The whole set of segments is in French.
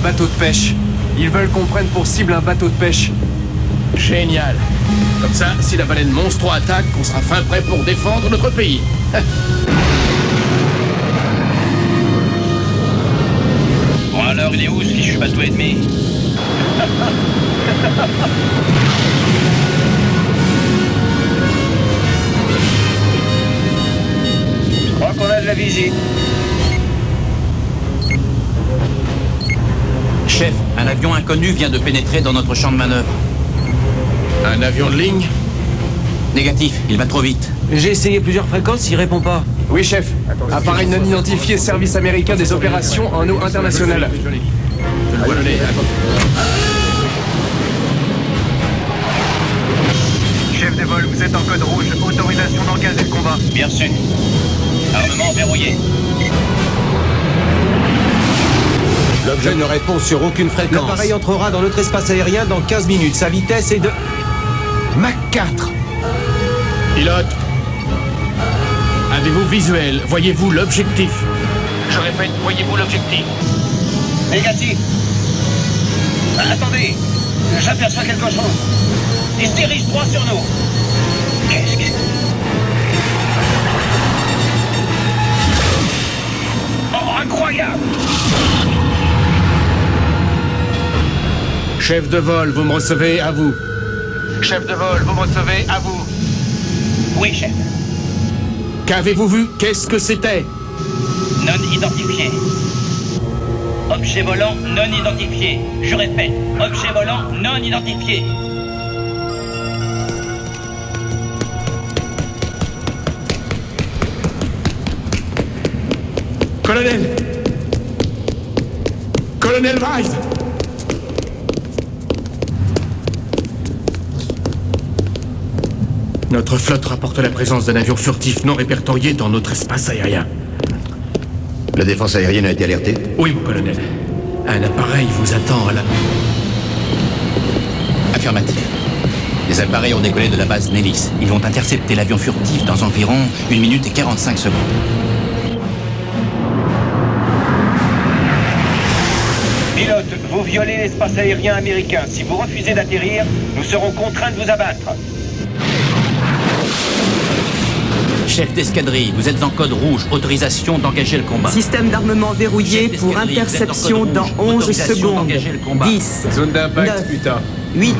bateau de pêche. Ils veulent qu'on prenne pour cible un bateau de pêche. Génial. Comme ça, si la baleine monstre attaque, on sera fin prêt pour défendre notre pays. Bon alors, il est où ce fichu bateau ennemi? Je crois qu'on a de la visite. Chef, un avion inconnu vient de pénétrer dans notre champ de manœuvre. Un avion de ligne? Négatif, il va trop vite. J'ai essayé plusieurs fréquences, il répond pas. Oui, chef. Appareil non identifié, service américain des opérations en eau internationale. Je le vois le nez. Chef des vols, vous êtes en code rouge. Autorisation d'engager le combat. Bien sûr. Armement verrouillé. L'objet ne répond sur aucune fréquence. L'appareil entrera dans notre espace aérien dans 15 minutes. Sa vitesse est de... Mach 4. Pilote. Avez-vous visuel? Voyez-vous l'objectif? Je répète, voyez-vous l'objectif? Négatif. Attendez, j'aperçois quelque chose. Il se dirige droit sur nous. Qu'est-ce que... Oh, incroyable! Chef de vol, vous me recevez, à vous. Chef de vol, vous me recevez, à vous. Oui, chef. Qu'avez-vous vu? Qu'est-ce que c'était? Non identifié. Objet volant non identifié. Je répète, objet volant non identifié. Colonel! Colonel Weiss! Notre flotte rapporte la présence d'un avion furtif non répertorié dans notre espace aérien. La défense aérienne a été alertée? Oui, mon colonel. Un appareil vous attend à la... Affirmatif. Les appareils ont décollé de la base Nellis. Ils vont intercepter l'avion furtif dans environ 1 minute et 45 secondes. Pilote, vous violez l'espace aérien américain. Si vous refusez d'atterrir, nous serons contraints de vous abattre. Chef d'escadrille, vous êtes en code rouge. Autorisation d'engager le combat. Système d'armement verrouillé Chef pour d'escadrille, interception vous êtes en dans code rouge. 11 Autorisation secondes. d'engager le combat. 10, Zone d'impact, 9, putain. 8,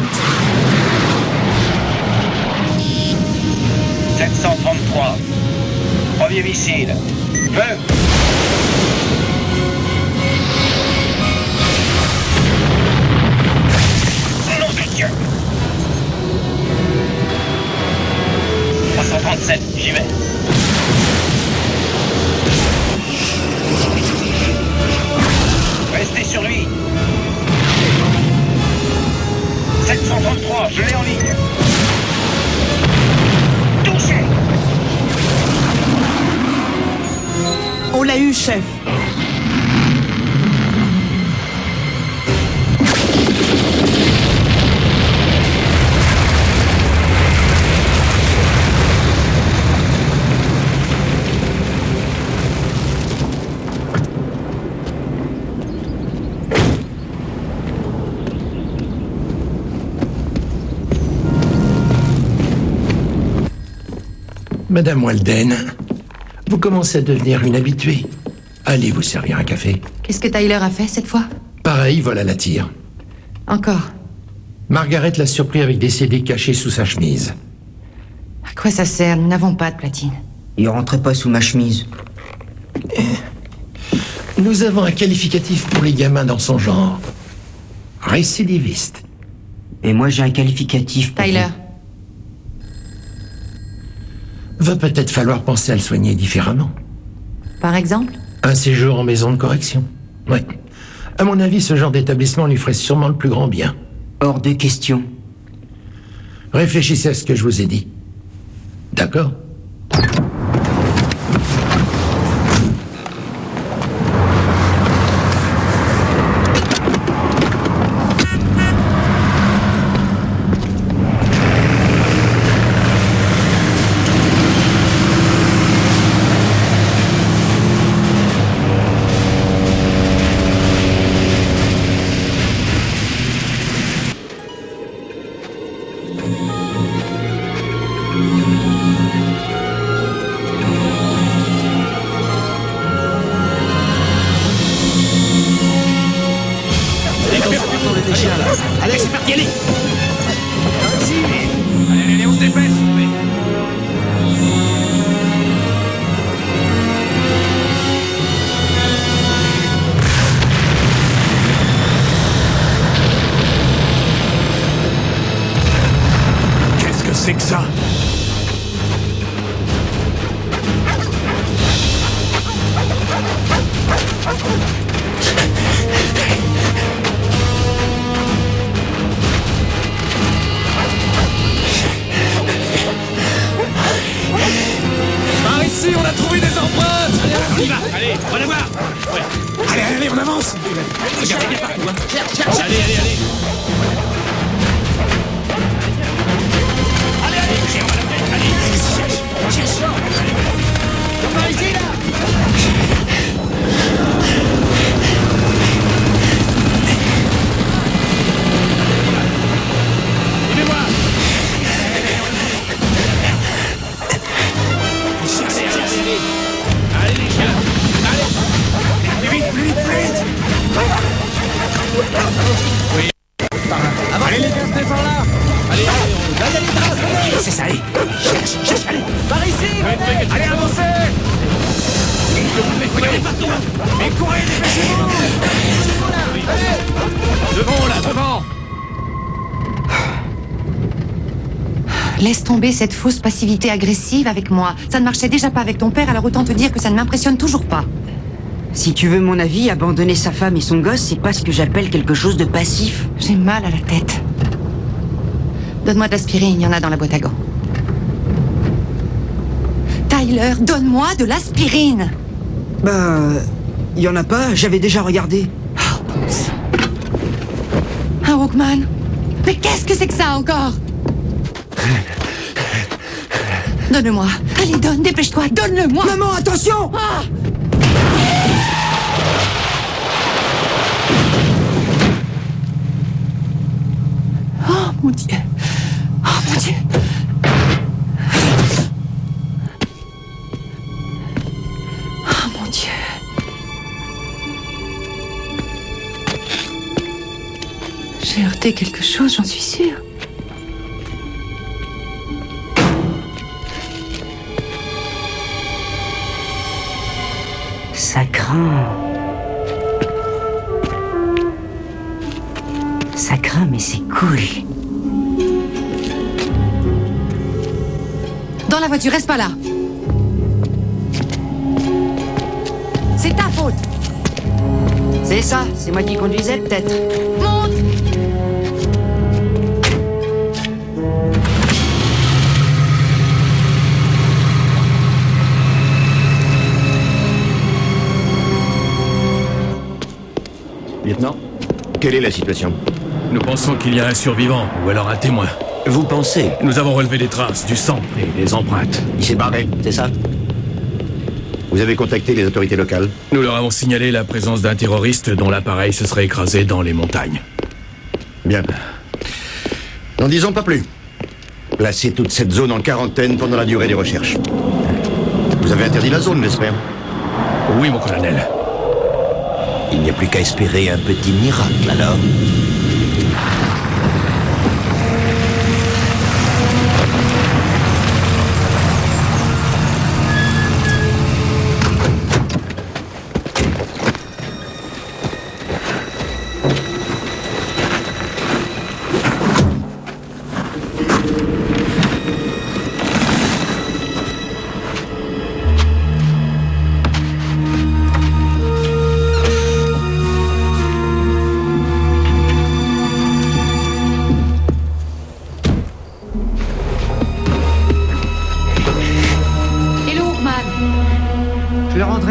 733. Premier missile. Feu. Nom de Dieu. 337, j'y vais. Restez sur lui. 733, je l'ai en ligne. Touché. on l'a eu, chef. Madame Walden, vous commencez à devenir une habituée. Allez vous servir un café. Qu'est-ce que Tyler a fait cette fois? Pareil, vol à la tire. Encore? Margaret l'a surpris avec des CD cachés sous sa chemise. À quoi ça sert? Nous n'avons pas de platine. Il rentrait pas sous ma chemise. Nous avons un qualificatif pour les gamins dans son genre. Récidiviste. Et moi, j'ai un qualificatif pour Tyler. Va peut-être falloir penser à le soigner différemment. Par exemple? Un séjour en maison de correction. Oui. À mon avis, ce genre d'établissement lui ferait sûrement le plus grand bien. Hors de question. Réfléchissez à ce que je vous ai dit. D'accord ? chien, là. Allez, c'est parti, allez. Allez, on se dépêche. Qu'est-ce que c'est que ça? Par ici, on a trouvé des empreintes. Allez, on y va. Allez, on va la voir. Ouais. Allez, on avance. Regardez bien partout, hein. Cherche. Allez. Cherche. Par ici, là. Suivez-moi. Allez, les chiens. Allez. Plus vite. Oui. Par là. Allez, les gars, venez par là. Allez, on va y aller, trace. C'est ça, allez. Cherche, allez. Par ici. Allez, avancez. Regardez partout. Mais courez, dépêchez-vous. Devant. Laisse tomber cette fausse passivité agressive avec moi. Ça ne marchait déjà pas avec ton père, alors autant te dire que ça ne m'impressionne toujours pas. Si tu veux mon avis, abandonner sa femme et son gosse, c'est pas ce que j'appelle quelque chose de passif. J'ai mal à la tête. Donne-moi de l'aspirine, il y en a dans la boîte à gants. Tyler, donne-moi de l'aspirine. Y en a pas, j'avais déjà regardé. Oh, bon sang. Un Walkman? Mais qu'est-ce que c'est que ça encore? Donne-le-moi. Allez, dépêche-toi, donne-le-moi. Maman, attention! Ah! Oh, mon Dieu. Oh, mon Dieu. Oh, mon Dieu. J'ai heurté quelque chose, j'en suis sûre. Ça craint. Ça craint, mais c'est cool. Dans la voiture, reste pas là. C'est ta faute. C'est ça, c'est moi qui conduisais peut-être. Monte. Lieutenant, quelle est la situation? Nous pensons qu'il y a un survivant, ou alors un témoin. Vous pensez? Nous avons relevé des traces, du sang et des empreintes. Il s'est barré, c'est ça? Vous avez contacté les autorités locales? Nous leur avons signalé la présence d'un terroriste dont l'appareil se serait écrasé dans les montagnes. Bien. N'en disons pas plus. Placez toute cette zone en quarantaine pendant la durée des recherches. Vous avez interdit la zone, j'espère? Oui, mon colonel. Il n'y a plus qu'à espérer un petit miracle, alors.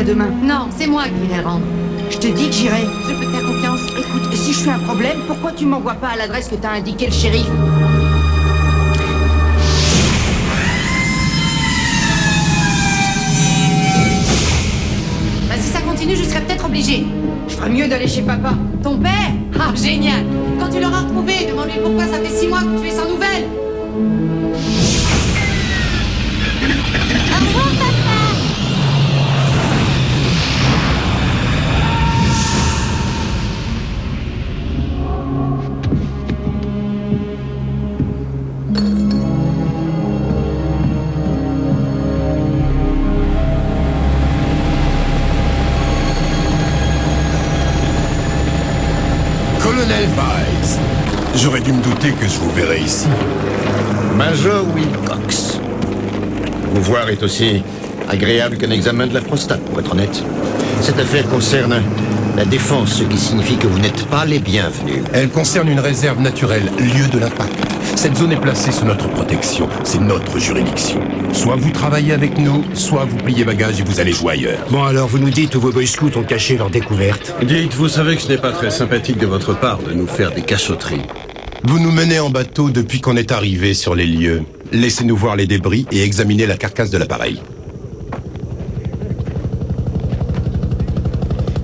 Demain. Non, c'est moi qui vais le rendre. Je te dis que j'irai. Je peux te faire confiance. Écoute, si je suis un problème, pourquoi tu m'envoies pas à l'adresse que t'as indiqué le shérif? Bah, si ça continue, je serais peut-être obligée. Je ferais mieux d'aller chez papa. Ton père? Ah, génial. Quand tu l'auras retrouvé, demande-lui pourquoi ça fait 6 mois que tu es sans nouvelles. Au revoir, papa. Colonel Weiss. J'aurais dû me douter que je vous verrais ici. Major Wilcox. Vous voir est aussi agréable qu'un examen de la prostate, pour être honnête. Cette affaire concerne la défense, ce qui signifie que vous n'êtes pas les bienvenus. Elle concerne une réserve naturelle, lieu de l'impact. Cette zone est placée sous notre protection. C'est notre juridiction. Soit vous travaillez avec nous, soit vous pliez bagages et vous allez jouer ailleurs. Bon alors, vous nous dites où vos Boy Scouts ont caché leur découverte. Dites, vous savez que ce n'est pas très sympathique de votre part de nous faire des cachotteries. Vous nous menez en bateau depuis qu'on est arrivé sur les lieux. Laissez-nous voir les débris et examiner la carcasse de l'appareil.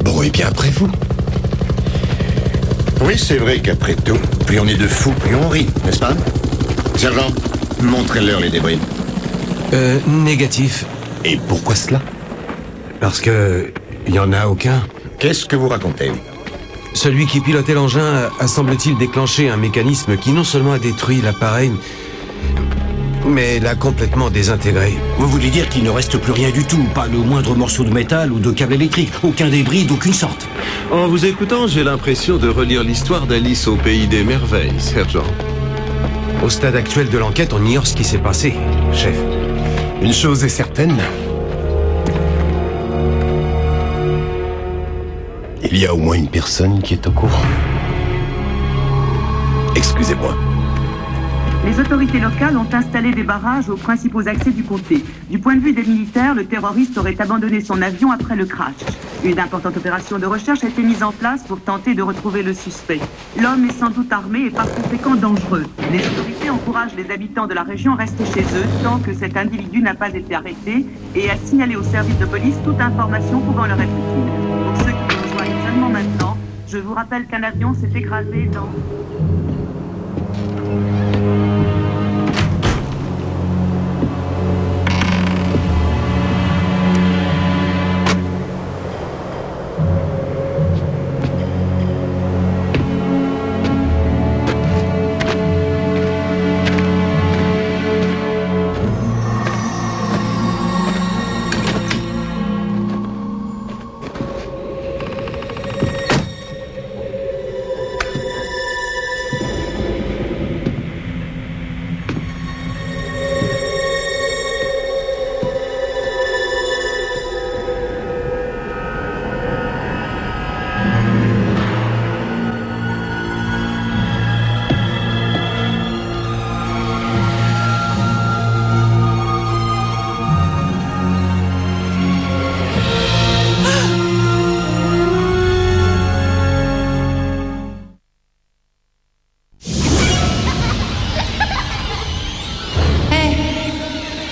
Bon, et bien après vous. Oui, c'est vrai qu'après tout, plus on est de fous, plus on rit, n'est-ce pas? Sergent, montrez-leur les débris. Négatif. Et pourquoi cela? Parce que... il n'y en a aucun. Qu'est-ce que vous racontez? Celui qui pilotait l'engin a semble-t-il déclenché un mécanisme qui non seulement a détruit l'appareil, mais l'a complètement désintégré. Vous voulez dire qu'il ne reste plus rien du tout, pas le moindre morceau de métal ou de câble électrique, aucun débris d'aucune sorte. En vous écoutant, j'ai l'impression de relire l'histoire d'Alice au pays des merveilles, sergent. Au stade actuel de l'enquête, on ignore ce qui s'est passé, chef. Une chose est certaine. Il y a au moins une personne qui est au courant. Excusez-moi. Les autorités locales ont installé des barrages aux principaux accès du comté. Du point de vue des militaires, le terroriste aurait abandonné son avion après le crash. Une importante opération de recherche a été mise en place pour tenter de retrouver le suspect. L'homme est sans doute armé et par conséquent dangereux. Les autorités encouragent les habitants de la région à rester chez eux tant que cet individu n'a pas été arrêté et à signaler au service de police toute information pouvant leur être utile. Pour ceux qui nous rejoignent seulement maintenant, je vous rappelle qu'un avion s'est écrasé dans...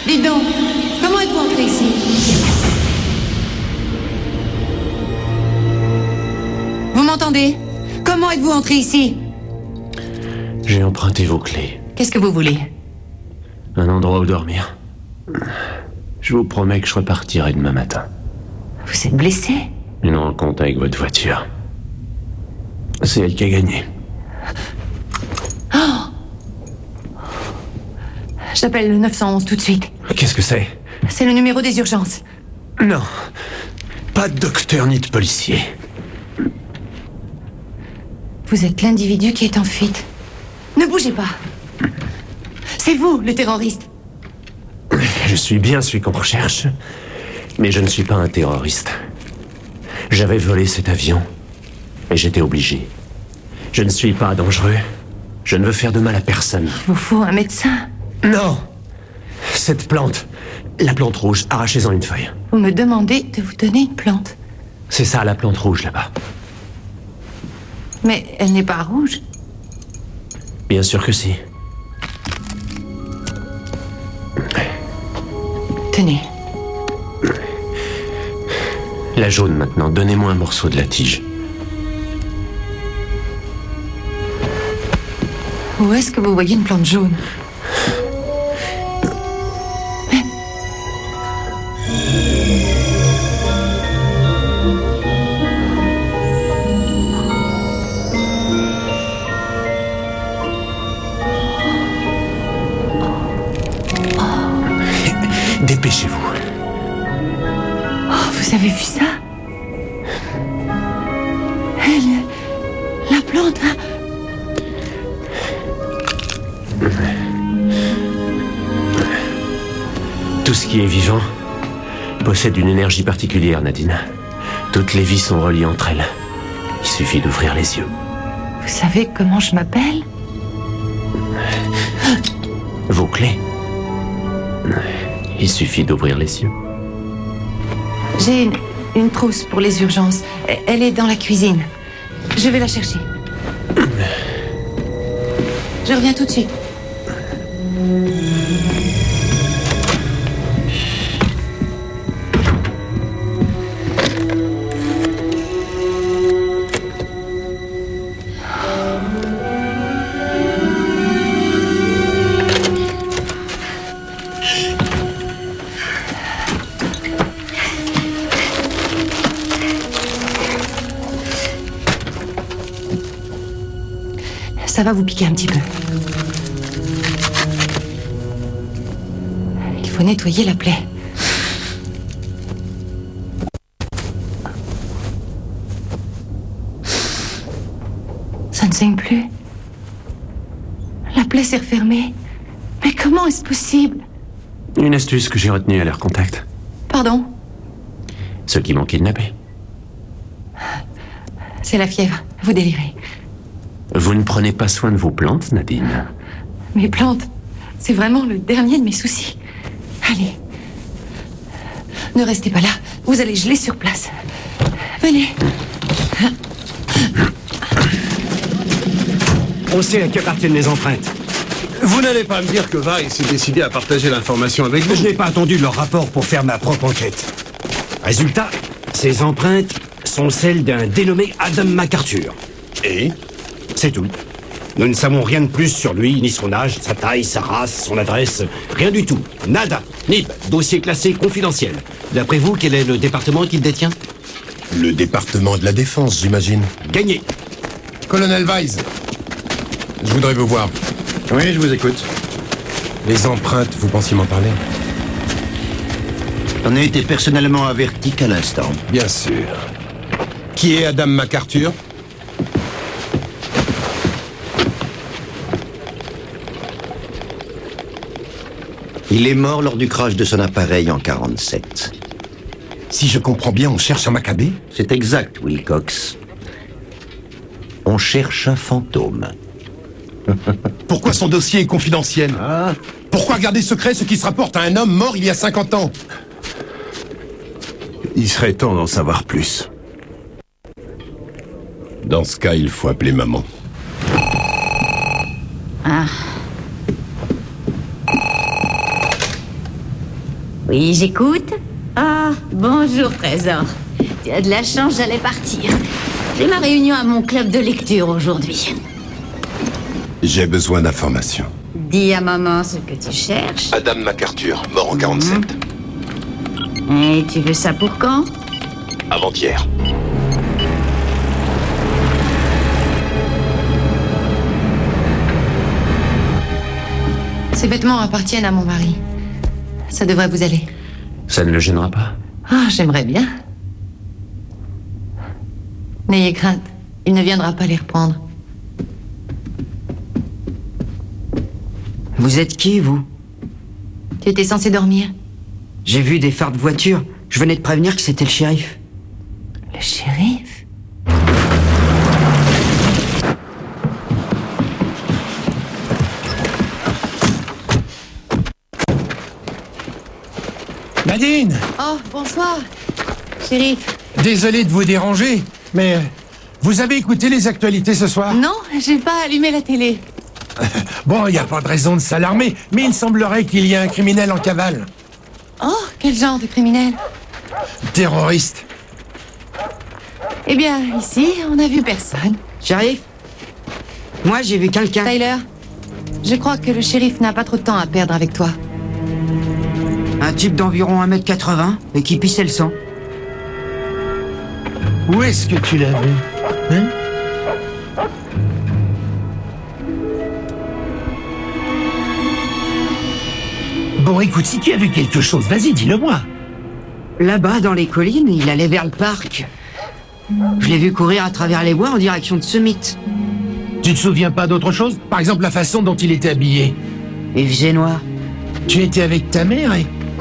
Dites donc, comment êtes-vous entré ici? Vous m'entendez? Comment êtes-vous entré ici? J'ai emprunté vos clés. Qu'est-ce que vous voulez? Un endroit où dormir. Je vous promets que je repartirai demain matin. Vous êtes blessé? Une rencontre avec votre voiture. C'est elle qui a gagné. Oh! J'appelle le 911 tout de suite. Qu'est-ce que c'est? C'est le numéro des urgences. Non. Pas de docteur ni de policier. Vous êtes l'individu qui est en fuite. Ne bougez pas. C'est vous, le terroriste. Je suis bien celui qu'on recherche. Mais je ne suis pas un terroriste. J'avais volé cet avion. Et j'étais obligé. Je ne suis pas dangereux. Je ne veux faire de mal à personne. Il vous faut un médecin. Non! Cette plante, la plante rouge, arrachez-en une feuille. Vous me demandez de vous donner une plante. C'est ça, la plante rouge, là-bas. Mais elle n'est pas rouge. Bien sûr que si. Tenez. La jaune, maintenant. Donnez-moi un morceau de la tige. Où est-ce que vous voyez une plante jaune? Dépêchez-vous. Oh, vous avez vu ça? La plante, hein? qui est vivant possède une énergie particulière, Nadine. Toutes les vies sont reliées entre elles. Il suffit d'ouvrir les yeux. Vous savez comment je m'appelle? Vos clés. Il suffit d'ouvrir les yeux. J'ai une trousse pour les urgences. Elle est dans la cuisine. Je vais la chercher. Je reviens tout de suite. Ça va vous piquer un petit peu. Il faut nettoyer la plaie. Ça ne saigne plus. La plaie s'est refermée. Mais comment est-ce possible? Une astuce que j'ai retenue à leur contact. Pardon? Ceux qui m'ont kidnappé. C'est la fièvre. Vous délirez. Vous ne prenez pas soin de vos plantes, Nadine? Mes plantes, c'est vraiment le dernier de mes soucis. Allez. Ne restez pas là. Vous allez geler sur place. Venez. On sait à qui appartiennent les empreintes. Vous n'allez pas me dire que Weiss s'est décidé à partager l'information avec vous? Je n'ai pas attendu leur rapport pour faire ma propre enquête. Résultat, ces empreintes sont celles d'un dénommé Adam MacArthur. Et c'est tout. Nous ne savons rien de plus sur lui, ni son âge, sa taille, sa race, son adresse. Rien du tout. Nada. Nib. Dossier classé confidentiel. D'après vous, quel est le département qu'il détient? Le département de la défense, j'imagine. Gagné. Colonel Weiss, je voudrais vous voir. Oui, je vous écoute. Les empreintes, vous pensiez m'en parler? On a été personnellement averti qu'à l'instant. Bien sûr. Qui est Adam MacArthur? Il est mort lors du crash de son appareil en 47. Si je comprends bien, on cherche un Maccabée? C'est exact, Wilcox. On cherche un fantôme. Pourquoi son dossier est confidentiel? Pourquoi garder secret ce qui se rapporte à un homme mort il y a 50 ans? Il serait temps d'en savoir plus. Dans ce cas, il faut appeler maman. Ah. Oui, j'écoute. Ah, bonjour, Trésor. Tu as de la chance, j'allais partir. J'ai ma réunion à mon club de lecture aujourd'hui. J'ai besoin d'informations. Dis à maman ce que tu cherches. Adam MacArthur, mort en 47. Et tu veux ça pour quand? Avant-hier. Ces vêtements appartiennent à mon mari. Ça devrait vous aller. Ça ne le gênera pas? Ah, j'aimerais bien. N'ayez crainte, il ne viendra pas les reprendre. Vous êtes qui, vous? Tu étais censé dormir. J'ai vu des phares de voiture. Je venais de prévenir que c'était le shérif. Le shérif? Nadine! Oh, bonsoir, shérif. Désolé de vous déranger, mais vous avez écouté les actualités ce soir? Non, j'ai pas allumé la télé. Bon, il n'y a pas de raison de s'alarmer, mais il semblerait qu'il y ait un criminel en cavale. Oh, quel genre de criminel? Terroriste. Eh bien, ici, on n'a vu personne. Shérif? Moi, j'ai vu quelqu'un. Tyler, je crois que le shérif n'a pas trop de temps à perdre avec toi. Un type d'environ 1m80 et qui pissait le sang. Où est-ce que tu l'as vu? Hein? Bon, écoute, si tu as vu quelque chose, vas-y, dis-le-moi. Là-bas, dans les collines, il allait vers le parc. Je l'ai vu courir à travers les bois en direction de Summit. Tu te souviens pas d'autre chose? Par exemple, la façon dont il était habillé. Il faisait noir. Tu étais avec ta mère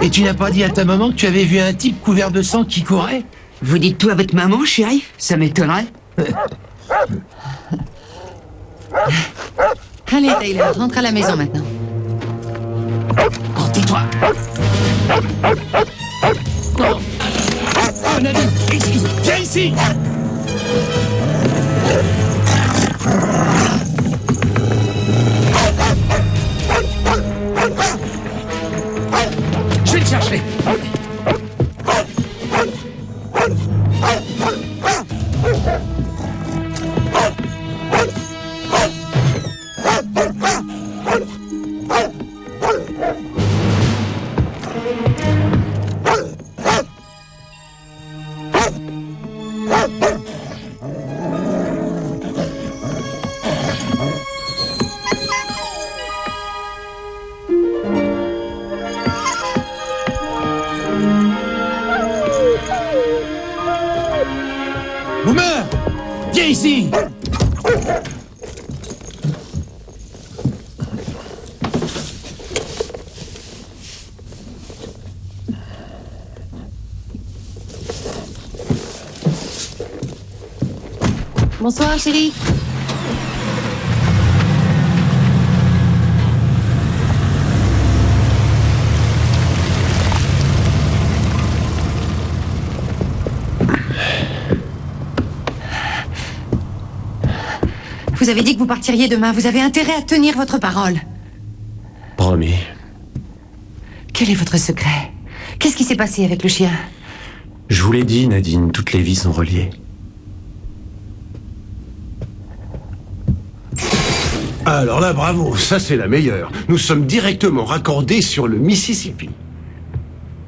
Et tu n'as pas dit à ta maman que tu avais vu un type couvert de sang qui courait? Vous dites tout à votre maman, shérif? Ça m'étonnerait. Allez, Taylor, rentre à la maison maintenant. Oh, tais-toi. Oh, Nadine, ici, viens ici. Je vais le chercher. Boomer, viens ici. Bonsoir, chérie. Vous avez dit que vous partiriez demain. Vous avez intérêt à tenir votre parole. Promis. Quel est votre secret? Qu'est-ce qui s'est passé avec le chien? Je vous l'ai dit, Nadine, toutes les vies sont reliées. Alors là, bravo, ça c'est la meilleure. Nous sommes directement raccordés sur le Mississippi.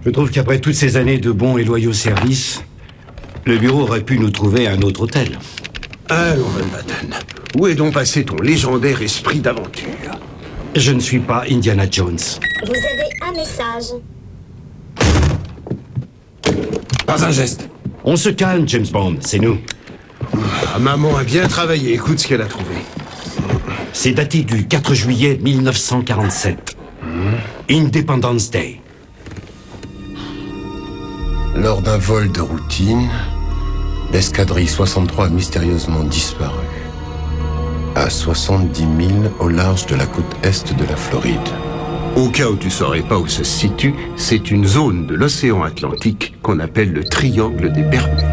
Je trouve qu'après toutes ces années de bons et loyaux services, le bureau aurait pu nous trouver un autre hôtel. Allons, Van Batten, où est donc passé ton légendaire esprit d'aventure? Je ne suis pas Indiana Jones. Vous avez un message. Pas un geste. On se calme, James Bond, c'est nous. Ah, maman a bien travaillé, écoute ce qu'elle a trouvé. C'est daté du 4 juillet 1947. Independence Day. Lors d'un vol de routine, l'escadrille 63 a mystérieusement disparu. À 70 000 au large de la côte est de la Floride. Au cas où tu saurais pas où ça se situe, c'est une zone de l'océan Atlantique qu'on appelle le triangle des Bermudes.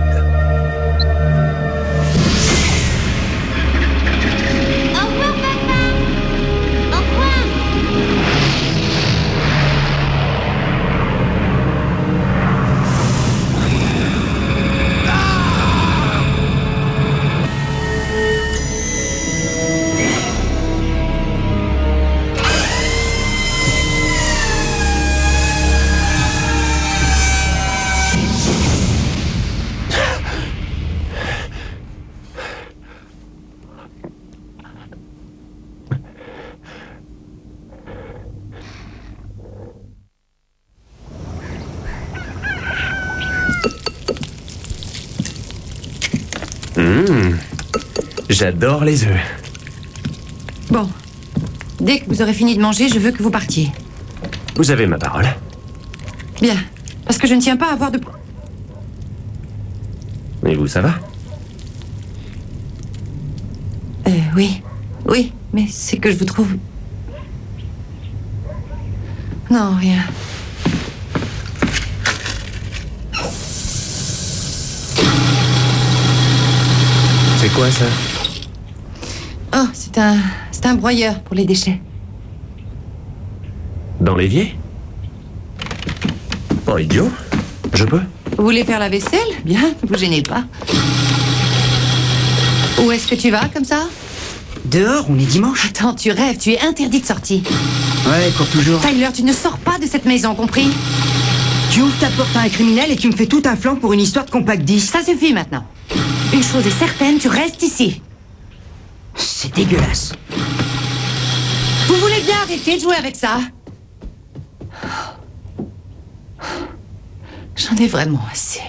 J'adore les œufs. Bon. Dès que vous aurez fini de manger, je veux que vous partiez. Vous avez ma parole. Bien. Parce que je ne tiens pas à avoir de... Et vous, ça va? Oui. Oui, mais c'est que je vous trouve... Non, rien. C'est quoi, ça? Oh, c'est un broyeur pour les déchets. Dans l'évier? Pas idiot. Je peux? Vous voulez faire la vaisselle? Bien, ne vous gênez pas. Où est-ce que tu vas, comme ça? Dehors, on est dimanche. Attends, tu rêves, tu es interdit de sortie. Ouais, pour toujours. Tyler, tu ne sors pas de cette maison, compris? Tu ouvres ta porte à un criminel et tu me fais tout un flanc pour une histoire de compact 10. Ça suffit maintenant. Une chose est certaine, tu restes ici. C'est dégueulasse. Vous voulez bien arrêter de jouer avec ça? J'en ai vraiment assez.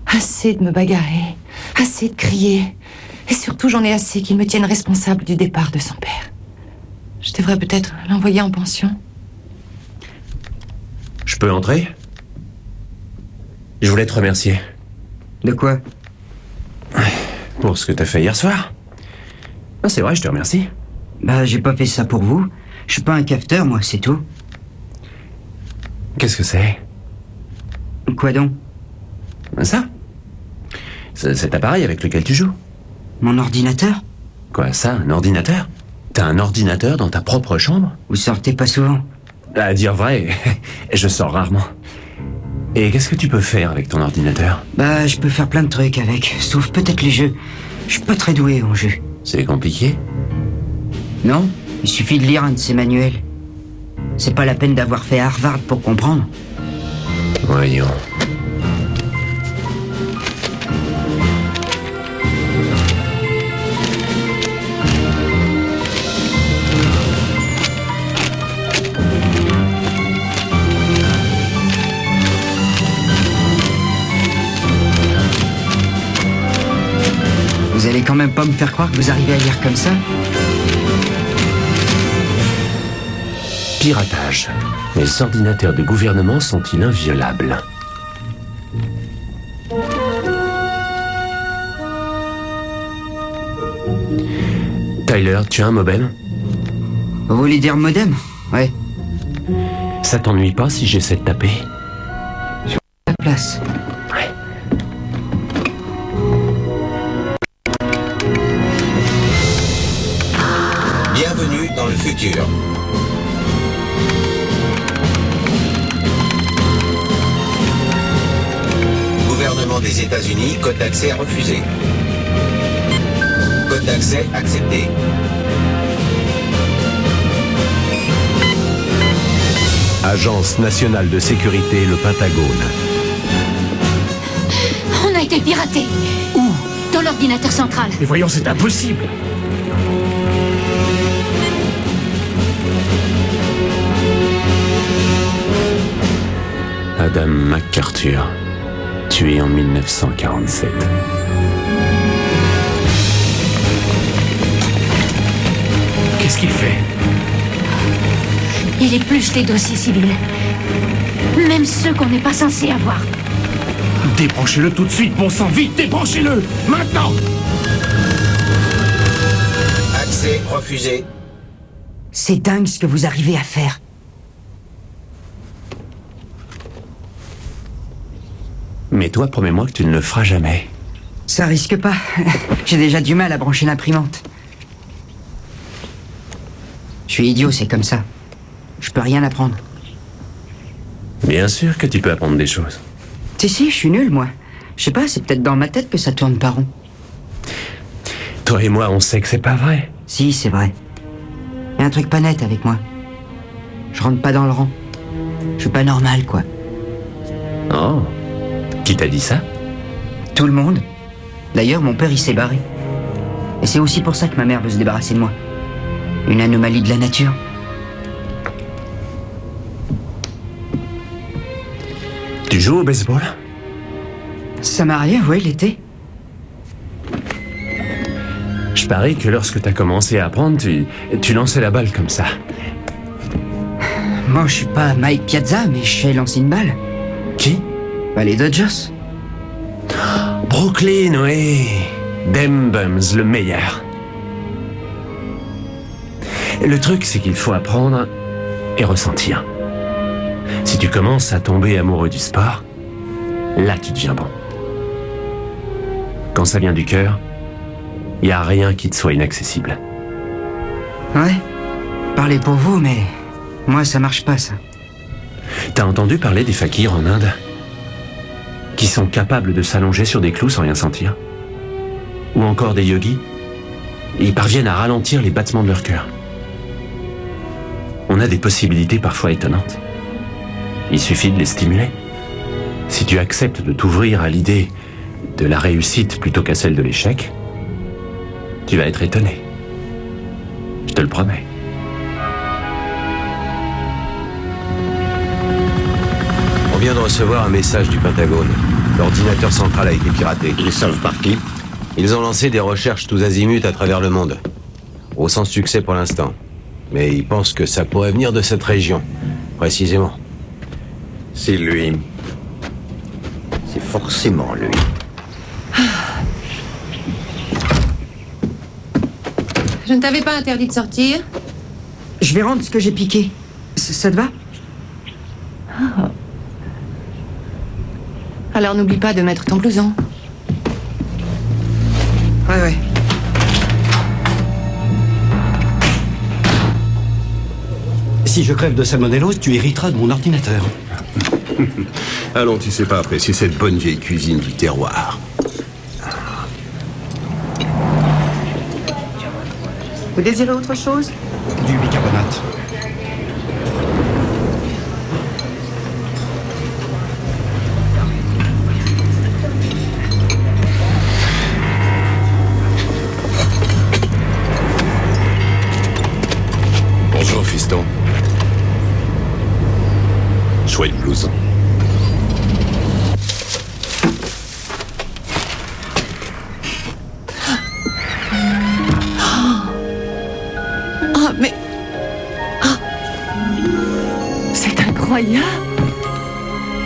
Assez de me bagarrer, assez de crier. Et surtout, j'en ai assez qu'il me tienne responsable du départ de son père. Je devrais peut-être l'envoyer en pension. Je peux entrer? Je voulais te remercier. De quoi? Pour ce que t'as fait hier soir. Ah, c'est vrai, je te remercie. Bah, j'ai pas fait ça pour vous. Je suis pas un cafeteur, moi, c'est tout. Qu'est-ce que c'est? Quoi donc? Ça. Cet appareil avec lequel tu joues. Mon ordinateur? Quoi, ça, un ordinateur? T'as un ordinateur dans ta propre chambre? Vous sortez pas souvent? À dire vrai, je sors rarement. Et qu'est-ce que tu peux faire avec ton ordinateur? Bah, je peux faire plein de trucs avec, sauf peut-être les jeux. Je suis pas très doué en jeu. C'est compliqué? Non, il suffit de lire un de ces manuels. C'est pas la peine d'avoir fait Harvard pour comprendre. Voyons. Vous allez quand même pas me faire croire que vous arrivez à lire comme ça? Piratage. Les ordinateurs de gouvernement sont-ils inviolables? Tyler, tu as un modem? Vous voulez dire modem? Ouais. Ça t'ennuie pas si j'essaie de taper? Sur la place. Ouais. Bienvenue dans le futur. Gouvernement des États-Unis, code d'accès refusé. Code d'accès accepté. Agence nationale de sécurité, le Pentagone. On a été piraté. Où? Dans l'ordinateur central. Mais voyons, c'est impossible. Adam MacArthur, tué en 1947. Qu'est-ce qu'il fait? Il épluche les dossiers civils. Même ceux qu'on n'est pas censé avoir. Débranchez-le tout de suite, bon sang, vite, débranchez-le! Maintenant! Accès refusé. C'est dingue ce que vous arrivez à faire. Mais toi, promets-moi que tu ne le feras jamais. Ça risque pas. J'ai déjà du mal à brancher l'imprimante. Je suis idiot, c'est comme ça. Je peux rien apprendre. Bien sûr que tu peux apprendre des choses. Si, je suis nul, moi. Je sais pas, c'est peut-être dans ma tête que ça tourne pas rond. Toi et moi, on sait que c'est pas vrai. Si, c'est vrai. Y a un truc pas net avec moi. Je rentre pas dans le rang. Je suis pas normal, quoi. Oh. Qui t'a dit ça? Tout le monde. D'ailleurs, mon père, il s'est barré. Et c'est aussi pour ça que ma mère veut se débarrasser de moi. Une anomalie de la nature. Tu joues au baseball? Ça m'arrive, oui, l'été. Je parie que lorsque t'as commencé à apprendre, tu lançais la balle comme ça. Moi, je suis pas Mike Piazza, mais je sais lancer une balle. Qui? Bah, les Dodgers. Brooklyn, oui. Dem Bums, le meilleur. Le truc, c'est qu'il faut apprendre et ressentir. Si tu commences à tomber amoureux du sport, là, tu deviens bon. Quand ça vient du cœur, il n'y a rien qui te soit inaccessible. Ouais. Parlez pour vous, mais moi, ça marche pas, ça. T'as entendu parler des fakirs en Inde? Qui sont capables de s'allonger sur des clous sans rien sentir? Ou encore des yogis? Ils parviennent à ralentir les battements de leur cœur. On a des possibilités parfois étonnantes. Il suffit de les stimuler. Si tu acceptes de t'ouvrir à l'idée de la réussite plutôt qu'à celle de l'échec, tu vas être étonné. Je te le promets. On vient de recevoir un message du Pentagone. L'ordinateur central a été piraté. Ils savent par qui? Ils ont lancé des recherches tous azimuts à travers le monde. Au sans succès pour l'instant. Mais ils pensent que ça pourrait venir de cette région, précisément. C'est lui. C'est forcément lui. Je ne t'avais pas interdit de sortir. Je vais rendre ce que j'ai piqué. Ça te va? Ah. Alors n'oublie pas de mettre ton blouson. Ouais. Si je crève de salmonellose, tu hériteras de mon ordinateur. Allons, tu sais pas apprécier cette bonne vieille cuisine du terroir. Vous désirez autre chose? Du bicarbonate. Bonjour, fiston. Chouette blouson. Ah, mais... Ah. C'est incroyable.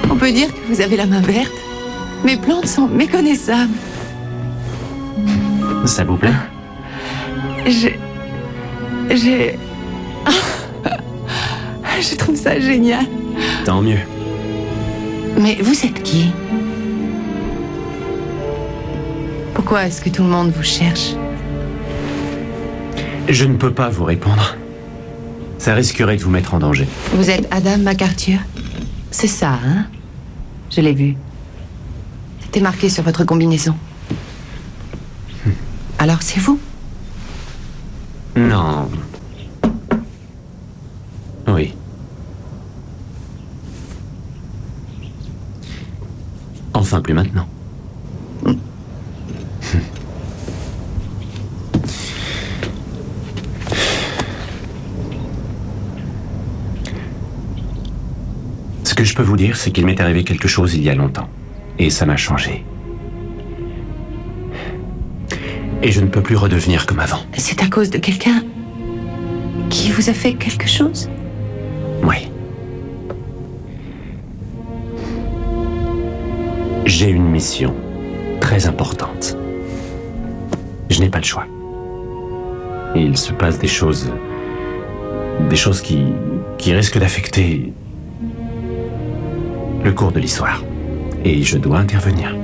On peut dire que vous avez la main verte. Mes plantes sont méconnaissables. Ça vous plaît? Je trouve ça génial. Tant mieux. Mais vous êtes qui? Pourquoi est-ce que tout le monde vous cherche? Je ne peux pas vous répondre. Ça risquerait de vous mettre en danger. Vous êtes Adam MacArthur? C'est ça, hein? Je l'ai vu. C'était marqué sur votre combinaison. Alors c'est vous? Non. Oui. Enfin, plus maintenant. Ce que je peux vous dire, c'est qu'il m'est arrivé quelque chose il y a longtemps. Et ça m'a changé. Et je ne peux plus redevenir comme avant. C'est à cause de quelqu'un qui vous a fait quelque chose? Oui. J'ai une mission très importante. Je n'ai pas le choix. Et il se passe des choses qui risquent d'affecter le cours de l'histoire. Et je dois intervenir.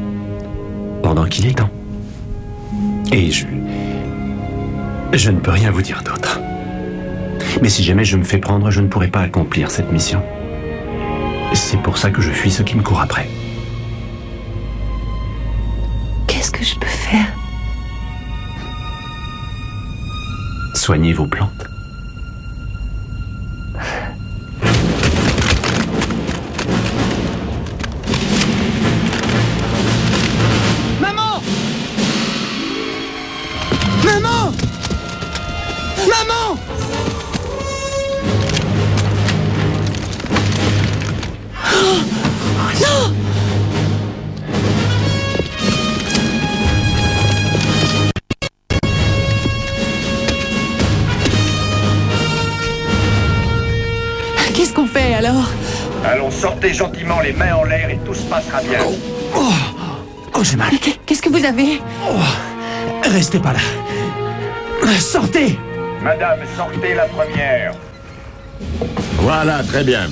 Pendant qu'il est temps. Et je ne peux rien vous dire d'autre. Mais si jamais je me fais prendre, je ne pourrai pas accomplir cette mission. C'est pour ça que je fuis ceux qui me courent après. Qu'est-ce que je peux faire? Soignez vos plantes. Maman! Maman! Maman! Oh, non! Qu'est-ce qu'on fait alors? Allons, sortez gentiment les mains en l'air et tout se passera bien. Oh, j'ai mal. Qu'est-ce que vous avez? Restez pas là. Sortez! Madame, sortez la première. Voilà, très bien.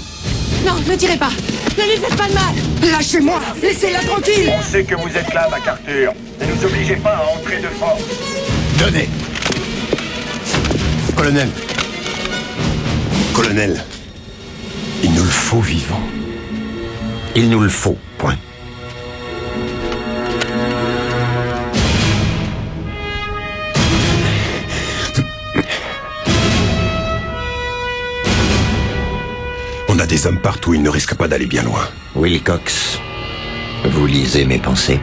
Non, ne tirez pas. Ne lui faites pas de mal. Lâchez-moi! Laissez-la tranquille! On sait que vous êtes là, MacArthur. Ne nous obligez pas à entrer de force. Donnez. Colonel. Colonel. Il nous le faut vivant. Il nous le faut, point. On a des hommes partout, ils ne risquent pas d'aller bien loin. Wilcox, vous lisez mes pensées.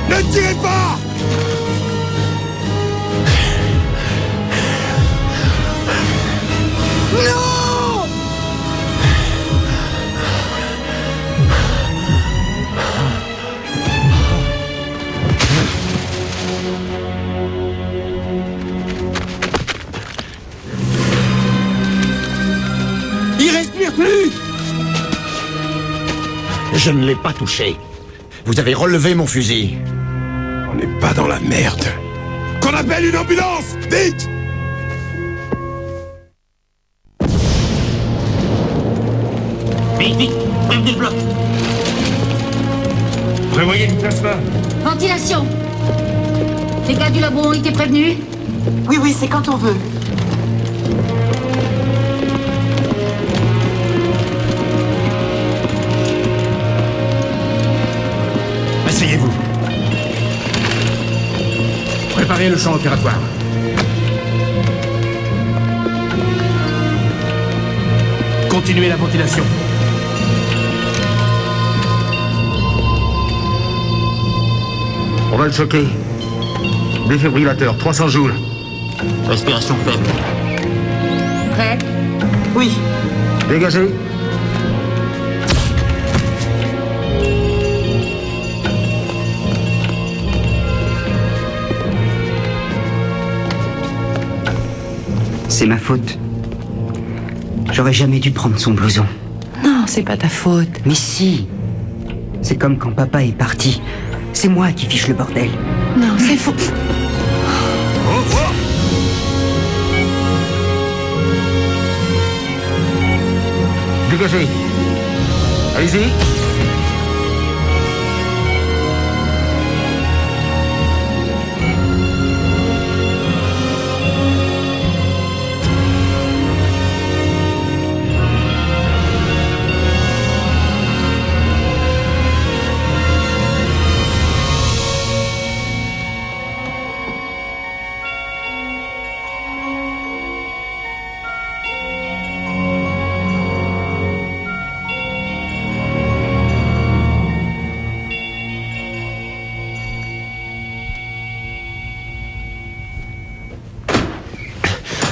Ne tirez pas! Je ne l'ai pas touché. Vous avez relevé mon fusil. On n'est pas dans la merde. Qu'on appelle une ambulance! Vite! Vite, vite, prévenez le bloc. Prévoyez une plasma. Ventilation. Les gars du labo ont été prévenus? Oui, oui, c'est quand on veut. Asseyez-vous. Préparez le champ opératoire. Continuez la ventilation. On va le choquer. Défibrillateur, 300 joules. Respiration faible. Prêt? Oui. Dégagez. C'est ma faute. J'aurais jamais dû prendre son blouson. Non, c'est pas ta faute. Mais si. C'est comme quand papa est parti. C'est moi qui fiche le bordel. Non, c'est faux. Dégagez. Allez-y.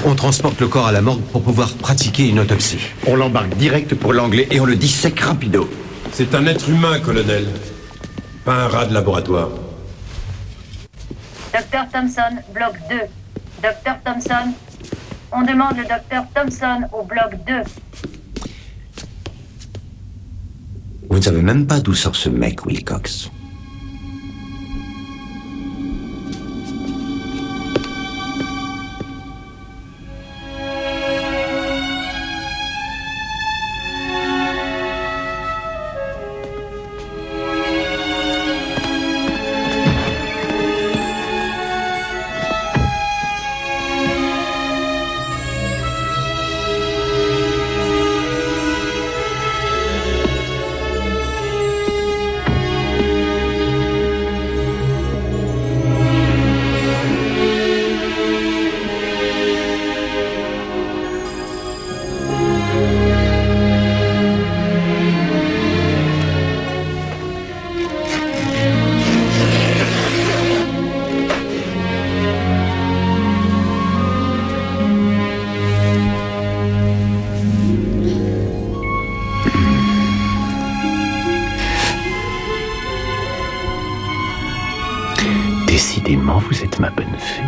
On transporte le corps à la morgue pour pouvoir pratiquer une autopsie. On l'embarque direct pour l'Anglais et on le dissèque rapido. C'est un être humain, colonel. Pas un rat de laboratoire. Docteur Thompson, bloc 2. Docteur Thompson, on demande le docteur Thompson au bloc 2. Vous ne savez même pas d'où sort ce mec, Wilcox. Décidément, vous êtes ma bonne fée.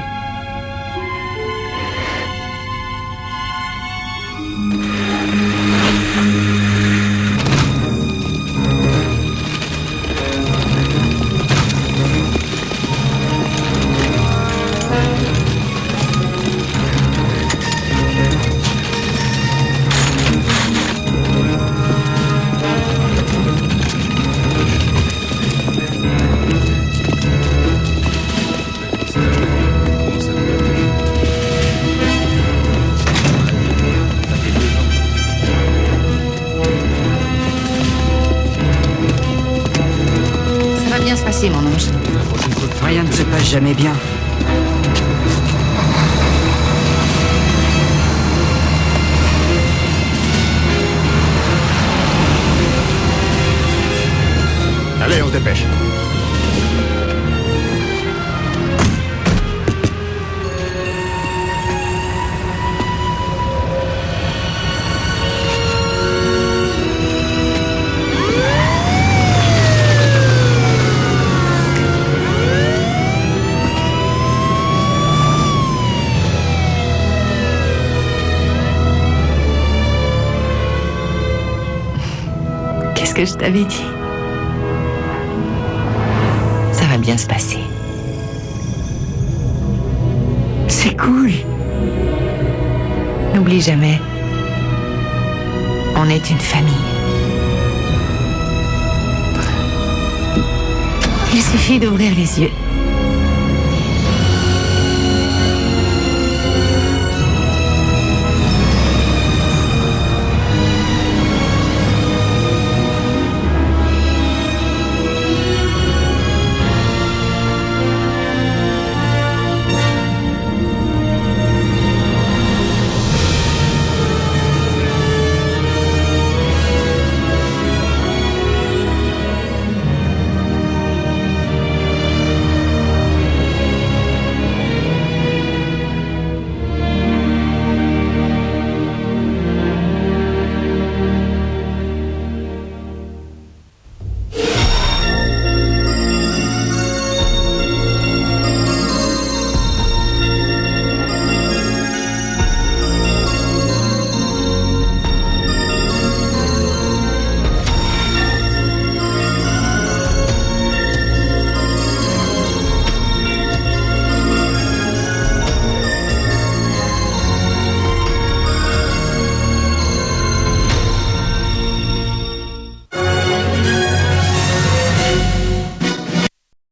Mon ange. Rien ne se passe jamais bien. Allez, on se dépêche. Qu'est-ce que je t'avais dit? à bien se passer. C'est cool. N'oublie jamais, on est une famille. Il suffit d'ouvrir les yeux.